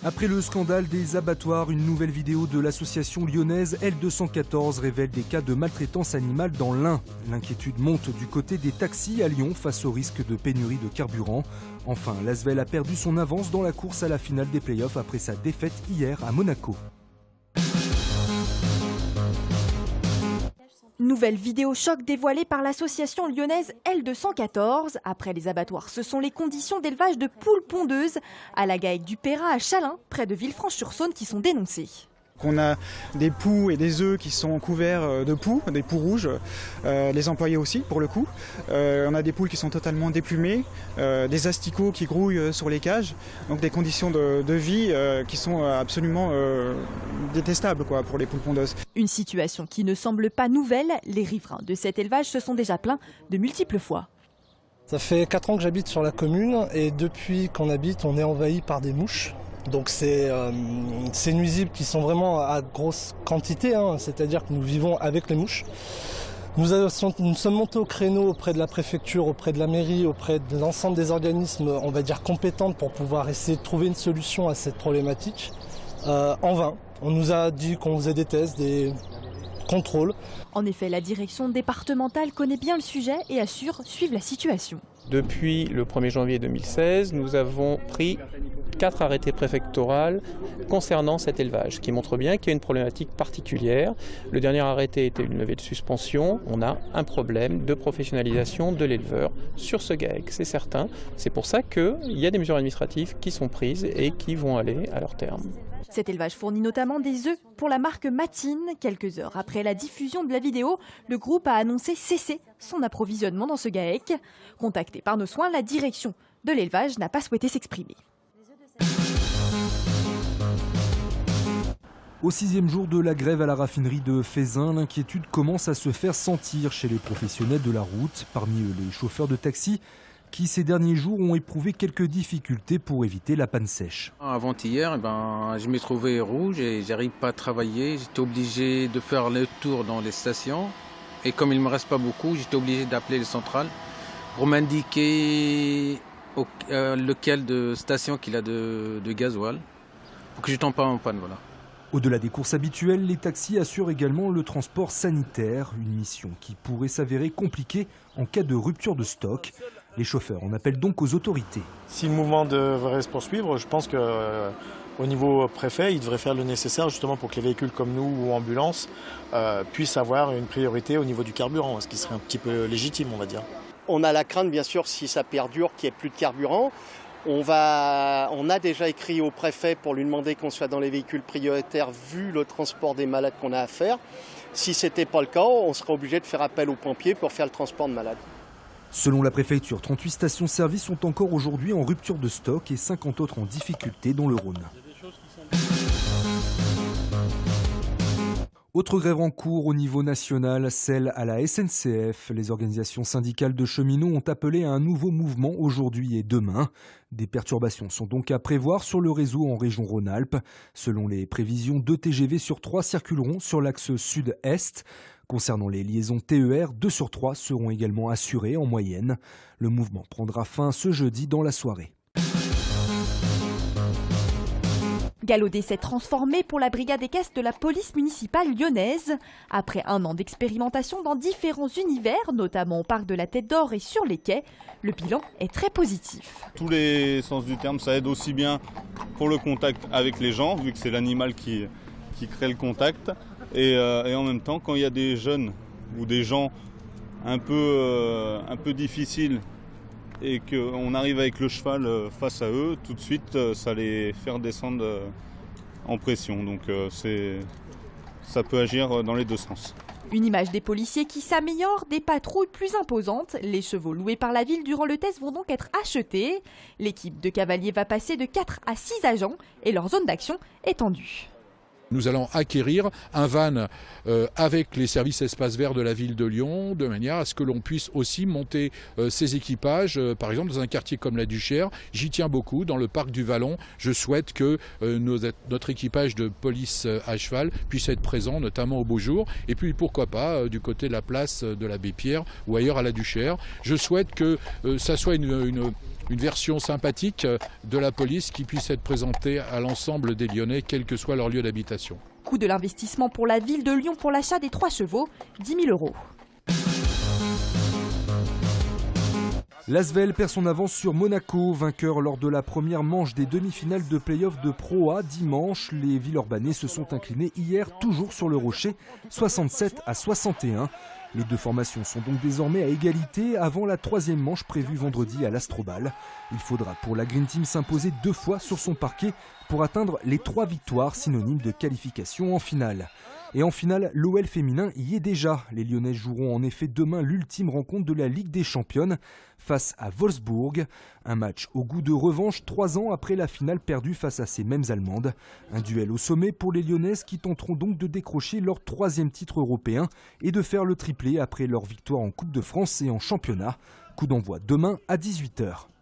Après le scandale des abattoirs, une nouvelle vidéo de l'association lyonnaise L214 révèle des cas de maltraitance animale dans l'Ain. L'inquiétude monte du côté des taxis à Lyon face au risque de pénurie de carburant. Enfin, l'Asvel a perdu son avance dans la course à la finale des playoffs après sa défaite hier à Monaco. Nouvelle vidéo choc dévoilée par l'association lyonnaise L214. Après les abattoirs, ce sont les conditions d'élevage de poules pondeuses à la Gaèque du Perrat à Chalain, près de Villefranche-sur-Saône, qui sont dénoncées. On a des poux et des œufs qui sont couverts de poux, des poux rouges, les employés aussi pour le coup. On a des poules qui sont totalement déplumées, des asticots qui grouillent sur les cages, donc des conditions de vie qui sont absolument détestables pour les poules pondeuses. Une situation qui ne semble pas nouvelle, les riverains de cet élevage se sont déjà plaints de multiples fois. Ça fait 4 ans que j'habite sur la commune et depuis qu'on habite, on est envahi par des mouches. Donc c'est nuisibles qui sont vraiment à grosse quantité, c'est-à-dire que nous vivons avec les mouches. Nous sommes montés au créneau auprès de la préfecture, auprès de la mairie, auprès de l'ensemble des organismes, on va dire compétents pour pouvoir essayer de trouver une solution à cette problématique. En vain, on nous a dit qu'on faisait des tests, des contrôles. En effet, la direction départementale connaît bien le sujet et assure suivre la situation. Depuis le 1er janvier 2016, nous avons pris 4 arrêtés préfectoraux concernant cet élevage, qui montre bien qu'il y a une problématique particulière. Le dernier arrêté était une levée de suspension. On a un problème de professionnalisation de l'éleveur sur ce GAEC, c'est certain. C'est pour ça qu'il y a des mesures administratives qui sont prises et qui vont aller à leur terme. Cet élevage fournit notamment des œufs pour la marque Matine. Quelques heures après la diffusion de la vidéo, le groupe a annoncé cesser son approvisionnement dans ce GAEC. Contacté par nos soins, la direction de l'élevage n'a pas souhaité s'exprimer. Au 6e jour de la grève à la raffinerie de Feyzin, l'inquiétude commence à se faire sentir chez les professionnels de la route, parmi eux les chauffeurs de taxi, qui ces derniers jours ont éprouvé quelques difficultés pour éviter la panne sèche. Avant-hier, je m'y trouvais rouge et j'arrive pas à travailler. J'étais obligé de faire le tour dans les stations. Et comme il ne me reste pas beaucoup, j'étais obligé d'appeler les centrales pour m'indiquer lequel de station qu'il a de gasoil, pour que je ne tombe pas en panne. Voilà. Au-delà des courses habituelles, les taxis assurent également le transport sanitaire, une mission qui pourrait s'avérer compliquée en cas de rupture de stock. Les chauffeurs en appellent donc aux autorités. Si le mouvement devrait se poursuivre, je pense qu'au niveau préfet, il devrait faire le nécessaire justement pour que les véhicules comme nous ou ambulances puissent avoir une priorité au niveau du carburant, ce qui serait un petit peu légitime, on va dire. On a la crainte, bien sûr, si ça perdure, qu'il n'y ait plus de carburant. On a déjà écrit au préfet pour lui demander qu'on soit dans les véhicules prioritaires vu le transport des malades qu'on a à faire. Si ce n'était pas le cas, on serait obligé de faire appel aux pompiers pour faire le transport de malades. Selon la préfecture, 38 stations-service sont encore aujourd'hui en rupture de stock et 50 autres en difficulté dans le Rhône. Autre grève en cours au niveau national, celle à la SNCF. Les organisations syndicales de cheminots ont appelé à un nouveau mouvement aujourd'hui et demain. Des perturbations sont donc à prévoir sur le réseau en région Rhône-Alpes. Selon les prévisions, 2 TGV sur 3 circuleront sur l'axe sud-est. Concernant les liaisons TER, 2 sur 3 seront également assurées en moyenne. Le mouvement prendra fin ce jeudi dans la soirée. Galop d'essai transformé pour la brigade équestre de la police municipale lyonnaise. Après 1 an d'expérimentation dans différents univers, notamment au parc de la Tête d'Or et sur les quais, le bilan est très positif. Tous les sens du terme, ça aide aussi bien pour le contact avec les gens, vu que c'est l'animal qui crée le contact. Et en même temps, quand il y a des jeunes ou des gens un peu difficiles et qu'on arrive avec le cheval face à eux, tout de suite, ça les fait redescendre en pression. Donc ça peut agir dans les 2 sens. Une image des policiers qui s'améliorent, des patrouilles plus imposantes. Les chevaux loués par la ville durant le test vont donc être achetés. L'équipe de cavaliers va passer de 4 à 6 agents et leur zone d'action étendue. Nous allons acquérir un van avec les services espaces verts de la ville de Lyon, de manière à ce que l'on puisse aussi monter ces équipages, par exemple dans un quartier comme la Duchère. J'y tiens beaucoup, dans le parc du Vallon. Je souhaite que notre équipage de police à cheval puisse être présent, notamment au beau jour. Et puis pourquoi pas du côté de la place de l'Abbé Pierre ou ailleurs à la Duchère. Je souhaite que ça soit une une version sympathique de la police qui puisse être présentée à l'ensemble des Lyonnais, quel que soit leur lieu d'habitation. Coût de l'investissement pour la ville de Lyon pour l'achat des 3 chevaux, 10 000 €. L'Asvel perd son avance sur Monaco, vainqueur lors de la première manche des demi-finales de play-off de Pro A dimanche. Les Villeurbanais se sont inclinés hier, toujours sur le rocher, 67-61. Les deux formations sont donc désormais à égalité avant la 3e manche prévue vendredi à l'Astrobal. Il faudra pour la Green Team s'imposer 2 fois sur son parquet pour atteindre les 3 victoires synonymes de qualification en finale. Et en finale, l'OL féminin y est déjà. Les Lyonnais joueront en effet demain l'ultime rencontre de la Ligue des Championnes face à Wolfsburg. Un match au goût de revanche 3 ans après la finale perdue face à ces mêmes Allemandes. Un duel au sommet pour les Lyonnaises qui tenteront donc de décrocher leur 3e titre européen et de faire le triplé après leur victoire en Coupe de France et en championnat. Coup d'envoi demain à 18 h.